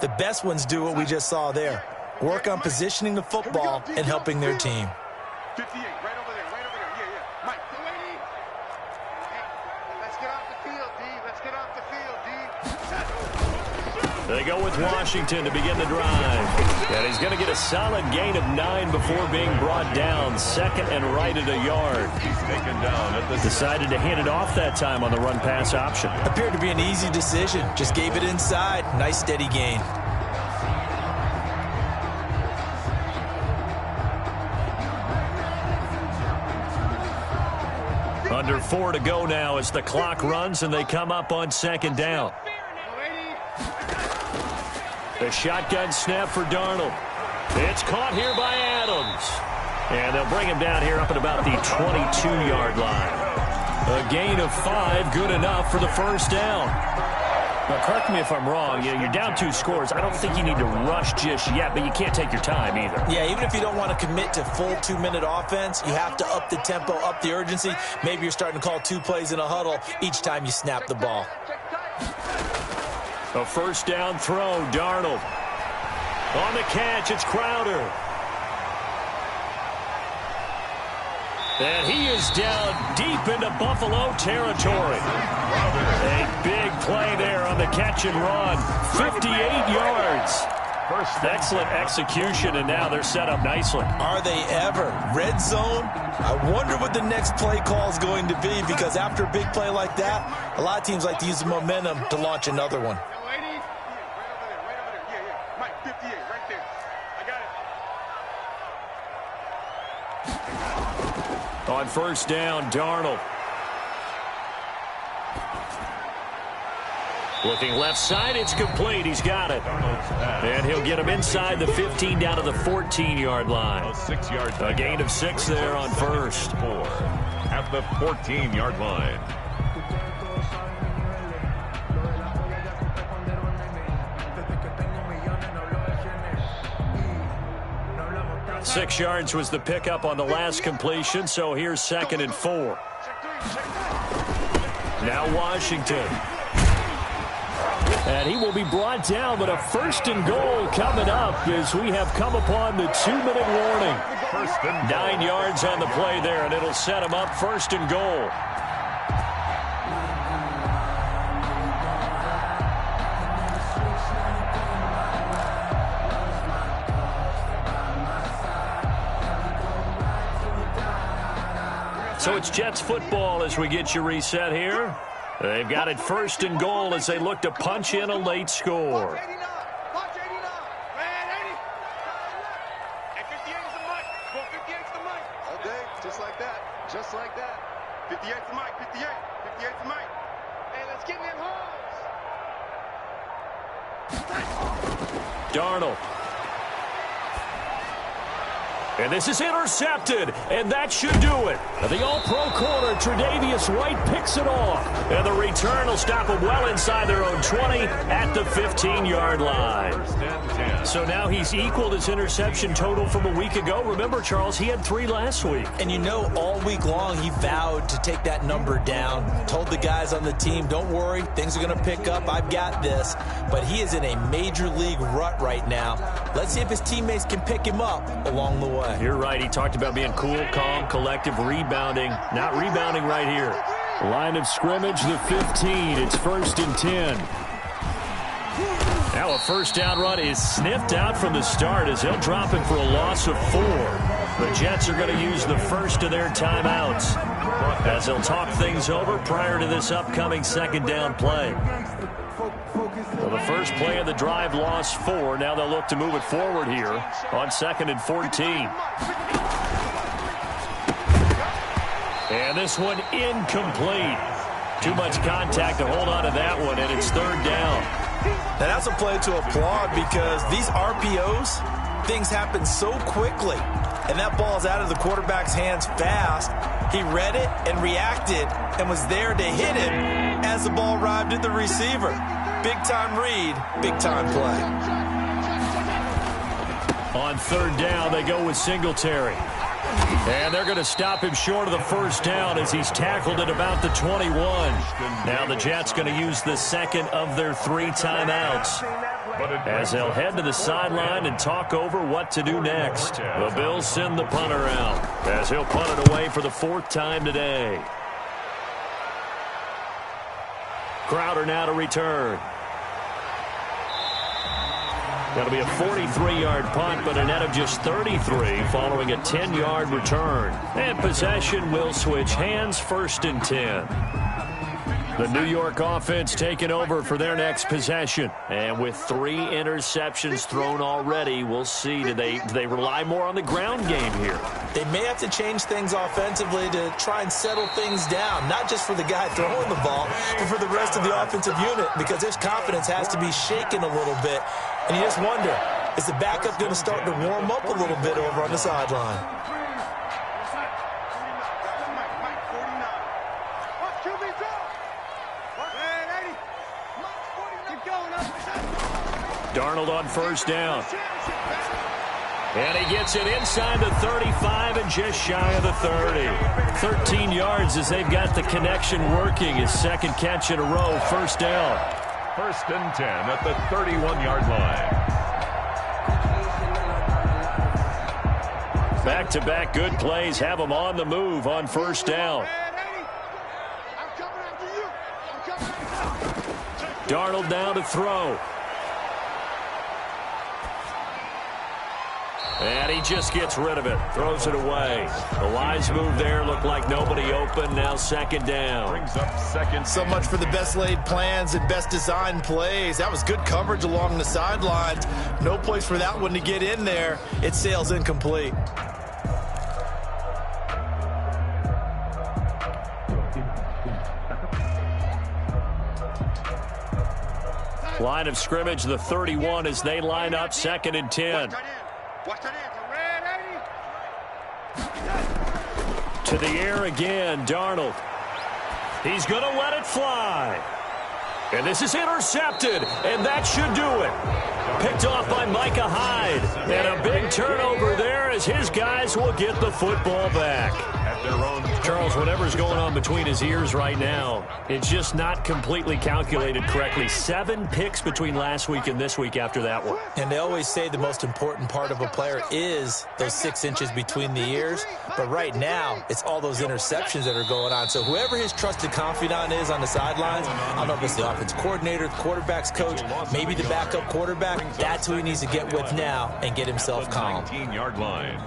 The best ones do what we just saw there. Work on positioning the football and helping their team.
58, right over there, right over there. Yeah. Mike, let's get off the field, D. Let's get off the field, D.
They go with Washington to begin the drive. And he's going to get a solid gain of 9 before being brought down. 2nd and right at a yard.
He's taken down at the...
Decided to hand it off that time on the run-pass option.
Appeared to be an easy decision. Just gave it inside. Nice steady gain.
Under 4 to go now as the clock runs and they come up on 2nd down. The shotgun snap for Darnold. It's caught here by Adams. And they'll bring him down here up at about the 22-yard line. A gain of 5, good enough for the 1st down. Now, correct me if I'm wrong. You're down 2 scores. I don't think you need to rush just yet, but you can't take your time either.
Yeah, even if you don't want to commit to full 2-minute offense, you have to up the tempo, up the urgency. Maybe you're starting to call 2 plays in a huddle each time you snap the ball.
A 1st down throw, Darnold. On the catch, it's Crowder. And he is down deep into Buffalo territory. A big play there on the catch and run. 58 yards. Excellent execution, and now they're set up nicely.
Are they ever? Red zone? I wonder what the next play call is going to be, because after a big play like that, a lot of teams like to use the momentum to launch another one.
Mike, 58, right there. I got it.
On 1st down, Darnold. Looking left side, it's complete. He's got it. And he'll get him inside the 15 down to the 14-yard line. A gain of 6 there on 1st.
4 at the 14-yard line.
6 yards was the pickup on the last completion, so here's 2nd and 4. Now Washington. And he will be brought down, but a 1st and goal coming up as we have come upon the 2-minute warning. 9 yards on the play there, and it'll set him up 1st and goal. So it's Jets football as we get you reset here. They've got it 1st and goal as they look to punch in a late score. Darnold. And this is intercepted, and that should do it. The all-pro corner, Tre'Davious White, picks it off. And the return will stop them well inside their own 20 at the 15-yard line. So now he's equaled his interception total from a week ago. Remember, Charles, he had 3 last week.
And you know, all week long he vowed to take that number down. Told the guys on the team, don't worry, things are going to pick up. I've got this. But he is in a major league rut right now. Let's see if his teammates can pick him up along the way.
You're right. He talked about being cool, calm, collective, rebounding. Not rebounding right here. Line of scrimmage, the 15. It's 1st and 10. Now a first down run is sniffed out from the start as they'll drop him for a loss of 4. The Jets are going to use the first of their timeouts as they'll talk things over prior to this upcoming second down play. Well, the first play of the drive lost 4. Now they'll look to move it forward here on 2nd and 14. And this one incomplete. Too much contact to hold on to that one, and it's 3rd down.
Now that's a play to applaud because these RPOs, things happen so quickly. And that ball's out of the quarterback's hands fast. He read it and reacted and was there to hit him as the ball arrived at the receiver. Big-time read, big-time play.
On 3rd down, they go with Singletary. And they're going to stop him short of the first down as he's tackled at about the 21. Now the Jets going to use the second of their 3 timeouts as they'll head to the sideline and talk over what to do next. The Bills send the punter out as he'll punt it away for the 4th time today. Crowder now to return. That'll be a 43-yard punt, but a net of just 33 following a 10-yard return. And possession will switch hands, 1st and 10. The New York offense taking over for their next possession. And with 3 interceptions thrown already, we'll see. Do they rely more on the ground game here?
They may have to change things offensively to try and settle things down, not just for the guy throwing the ball, but for the rest of the offensive unit, because his confidence has to be shaken a little bit. And you just wonder, is the backup going to start to warm up a little bit over on the sideline?
Darnold on 1st down. And he gets it inside the 35 and just shy of the 30. 13 yards as they've got the connection working. His 2nd catch in a row, 1st down.
1st and 10 at the 31-yard line.
Back-to-back good plays have them on the move on 1st down. Darnold now to throw. And he just gets rid of it. Throws it away. The wise move there. Looked like nobody open. Now 2nd down.
Brings up 2nd.
So much for the best laid plans and best designed plays. That was good coverage along the sidelines. No place for that one to get in there. It sails incomplete.
Line of scrimmage, the 31 as they line up 2nd and 10. To the air again, Darnold. He's going to let it fly. And this is intercepted, and that should do it. Picked off by Micah Hyde. And a big turnover there as his guys will get the football back. Charles, whatever's going on between his ears right now, it's just not completely calculated correctly. 7 picks between last week and this week after that one.
And they always say the most important part of a player is those 6 inches between the ears. But right now, it's all those interceptions that are going on. So whoever his trusted confidant is on the sidelines, I don't know if it's the offense coordinator, the quarterback's coach, maybe the backup quarterback, that's who he needs to get with now and get himself calm.
19-yard line.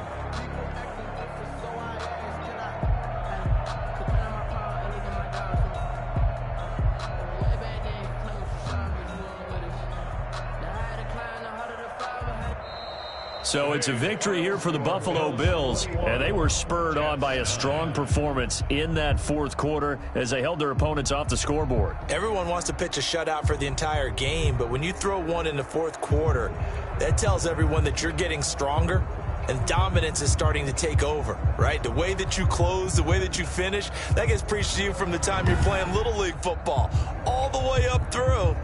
So it's a victory here for the Buffalo Bills, and they were spurred on by a strong performance in that fourth quarter as they held their opponents off the scoreboard.
Everyone wants to pitch a shutout for the entire game, but when you throw one in the fourth quarter, that tells everyone that you're getting stronger and dominance is starting to take over, right? The way that you close, the way that you finish, that gets preached to you from the time you're playing Little League football all the way up through,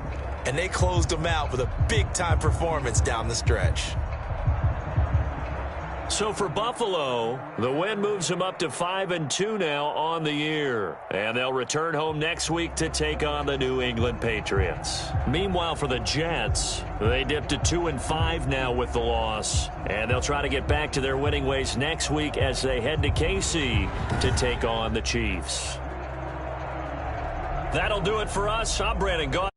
and they closed them out with a big-time performance down the stretch.
So for Buffalo, the win moves them up to 5-2 now on the year. And they'll return home next week to take on the New England Patriots. Meanwhile, for the Jets, they dipped to 2-5 now with the loss. And they'll try to get back to their winning ways next week as they head to KC to take on the Chiefs. That'll do it for us. I'm Brandon Gaudin.